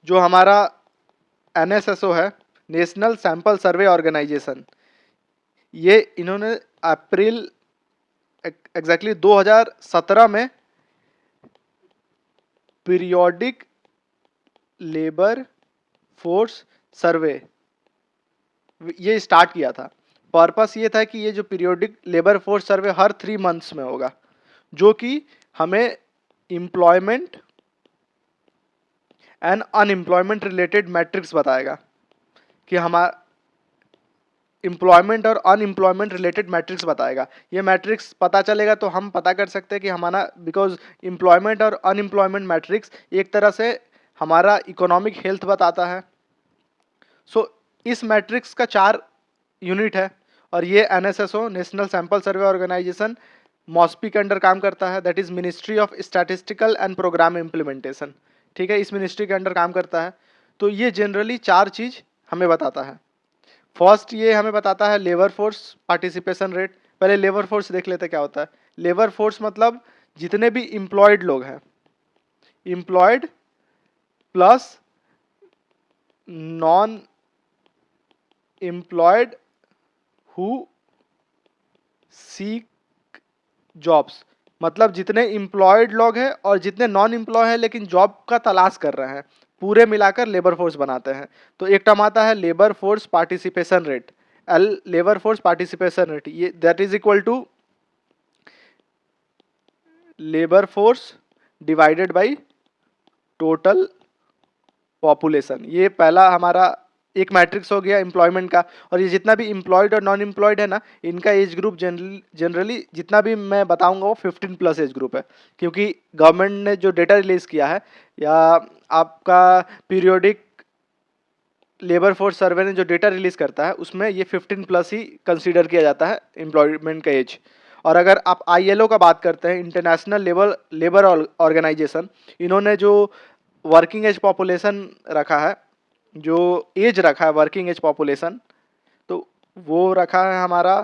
जो हमारा NSSO है, नेशनल सैंपल सर्वे ऑर्गेनाइजेशन, ये इन्होंने अप्रैल एग्जैक्टली 2017 में पीरियोडिक लेबर फोर्स सर्वे ये स्टार्ट किया था। पर्पस ये था कि ये जो पीरियोडिक लेबर फोर्स सर्वे हर 3 मंथ्स में होगा, जो कि हमें employment and unemployment related matrix बताएगा कि हमारा एम्प्लॉयमेंट और अनएम्प्लॉयमेंट रिलेटेड मैट्रिक्स बताएगा। ये मैट्रिक्स पता चलेगा तो हम पता कर सकते हैं कि हमारा, बिकॉज एम्प्लॉयमेंट और अनएम्प्लॉयमेंट मैट्रिक्स एक तरह से हमारा इकोनॉमिक हेल्थ बताता है। सो इस मैट्रिक्स का 4 यूनिट है और ये NSSO national sample survey organisation MoSPI के अंडर काम करता है, that is ministry of statistical and programme implementation. ठीक है, इस मिनिस्ट्री के अंडर काम करता है। तो ये जनरली 4 चीज हमें बताता है। फर्स्ट ये हमें बताता है लेबर फोर्स पार्टिसिपेशन रेट। पहले लेबर फोर्स देख लेते क्या होता है। लेबर फोर्स मतलब जितने भी एम्प्लॉयड लोग हैं, employed plus non employed who seek jobs, मतलब जितने एम्प्लॉयड लोग हैं और जितने नॉन एम्प्लॉय हैं लेकिन जॉब का तलाश कर रहे हैं, पूरे मिलाकर लेबर फोर्स बनाते हैं। तो एक टर्म आता है labour force participation rate, labour force participation rate, ये that is equal to labour force divided by total population. ये पहला हमारा एक मैट्रिक्स हो गया एम्प्लॉयमेंट का। और ये जितना भी एम्प्लॉयड और नॉन एम्प्लॉयड है ना, इनका एज ग्रुप जनरली जितना भी मैं बताऊंगा वो 15+ एज ग्रुप है, क्योंकि गवर्नमेंट ने जो डेटा रिलीज किया है या आपका पीरियोडिक लेबर फोर्स सर्वे ने जो डेटा रिलीज करता है उसमें ये 15+ ही कंसीडर किया जाता है एम्प्लॉयमेंट का एज। और अगर आप ILO का बात करते हैं, इंटरनेशनल लेबर ऑर्गेनाइजेशन, इन्होंने जो वर्किंग एज पॉपुलेशन रखा है, जो एज रखा है वर्किंग एज पॉपुलेशन, तो वो रखा है हमारा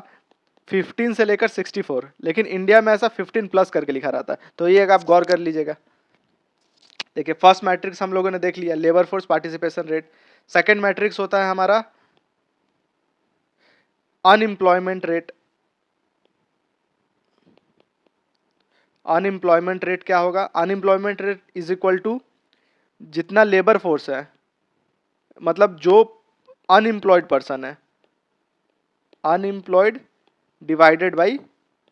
15 से लेकर 64, लेकिन इंडिया में ऐसा 15+ करके लिखा रहता है। तो ये आप गौर कर लीजिएगा। देखिए, फर्स्ट मैट्रिक्स हम लोगों ने देख लिया labour force participation rate. Second matrix होता है हमारा अनएम्प्लॉयमेंट रेट। अनएम्प्लॉयमेंट रेट क्या होगा? Unemployment rate is equal to जितना लेबर फोर्स है, मतलब जो अनएम्प्लॉयड पर्सन है, unemployed divided by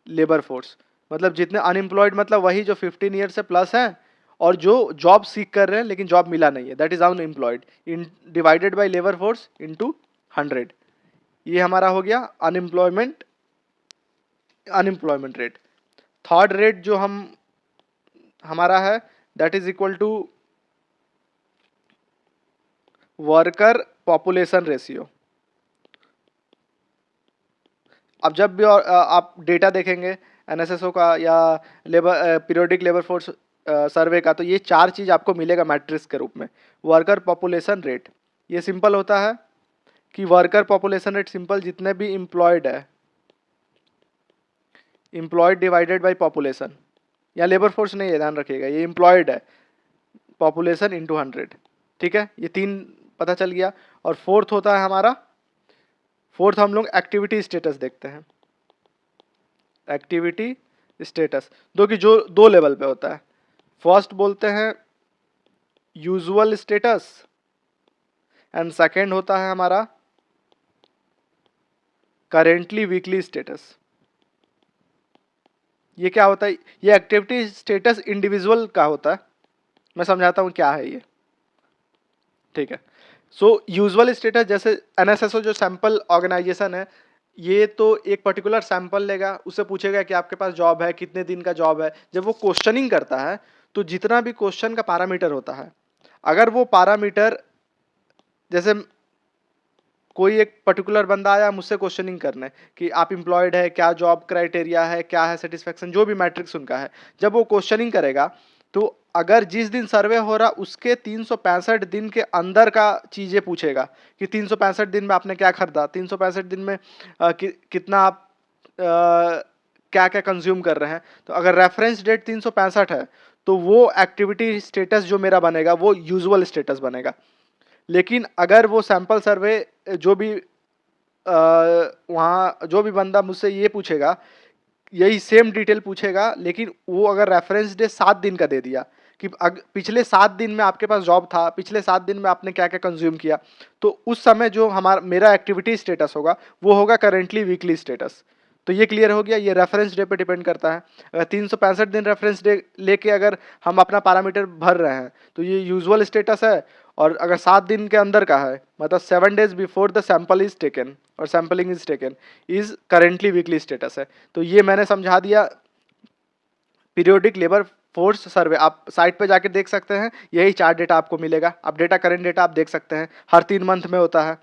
labour force, मतलब जितने अनएम्प्लॉयड मतलब वही जो 15 ईयर से प्लस हैं और जो जॉब सीख कर रहे हैं लेकिन जॉब मिला नहीं है, that is unemployed, in divided by labour force into 100। ये हमारा हो गया unemployment unemployment rate. Third rate जो हमारा है that is equal to worker population ratio. अब जब भी आप डेटा देखेंगे NSSO का या labour periodic labour force survey का, तो ये 4 चीज आपको मिलेगा मैट्रिक्स के रूप में। वर्कर पॉपुलेशन रेट, ये सिंपल होता है कि वर्कर पॉपुलेशन रेट सिंपल जितने भी एम्प्लॉयड है, एम्प्लॉयड डिवाइडेड बाय पॉपुलेशन, या लेबर फोर्स नहीं है, ध्यान रखिएगा, ये एम्प्लॉयड है, पॉपुलेशन इंटू 100। ठीक है, ये 3 पता चल गया। और फोर्थ होता है हमारा, फोर्थ हम लोग एक्टिविटी स्टेटस देखते हैं। एक्टिविटी स्टेटस जो 2 लेवल पे होता है। फर्स्ट बोलते हैं यूजुअल स्टेटस एंड सेकंड होता है हमारा करेंटली वीकली स्टेटस। ये क्या होता है? ये एक्टिविटी स्टेटस इंडिविजुअल का होता है, मैं समझाता हूँ क्या है ये। ठीक है, सो यूजुअल स्टेटस जैसे NSSO जो सैंपल ऑर्गेनाइजेशन है, ये तो एक पर्टिकुलर सैंपल लेगा, उससे पूछेगा कि आपके पास जॉब है, कितने दिन का जॉब है। जब वो क्वेश्चनिंग करता है तो जितना भी क्वेश्चन का पैरामीटर होता है, अगर वो पैरामीटर, जैसे कोई एक पर्टिकुलर बंदा आया मुझसे क्वेश्चनिंग करने कि आप एम्प्लॉयड है, क्या जॉब क्राइटेरिया है, क्या है सेटिस्फेक्शन, जो भी मैट्रिक्स उनका है, जब वो क्वेश्चनिंग करेगा तो अगर जिस दिन सर्वे हो रहा उसके 365 दिन के अंदर का चीज़ें पूछेगा कि 365 दिन में आपने क्या खरीदा, 365 दिन में कितना आप क्या क्या कंज्यूम कर रहे हैं। तो अगर रेफरेंस डेट 365 है तो वो एक्टिविटी स्टेटस जो मेरा बनेगा वो यूजुअल स्टेटस बनेगा। लेकिन अगर वो सैंपल सर्वे जो भी वहाँ जो भी बंदा मुझसे ये पूछेगा, यही सेम डिटेल पूछेगा, लेकिन वो अगर रेफरेंस डे 7 दिन का दे दिया कि पिछले 7 दिन में आपके पास जॉब था, पिछले 7 दिन में आपने क्या क्या कंज्यूम किया, तो उस समय जो हमारा मेरा एक्टिविटी स्टेटस होगा वो होगा करेंटली वीकली स्टेटस। तो ये क्लियर हो गया, ये रेफरेंस डे पे डिपेंड करता है। अगर 365 दिन रेफरेंस डे लेके अगर हम अपना पैरामीटर भर रहे हैं तो ये यूजुअल स्टेटस है, और अगर 7 दिन के अंदर का है मतलब 7 days before the sample is taken और sampling is taken is currently weekly status है। तो ये मैंने समझा दिया पीरियोडिक लेबर फोर्स सर्वे। आप साइट पे जाके देख सकते हैं, यही 4 डेटा आपको मिलेगा। अब डेटा करेंट डेटा आप देख सकते हैं हर 3 मंथ में होता है।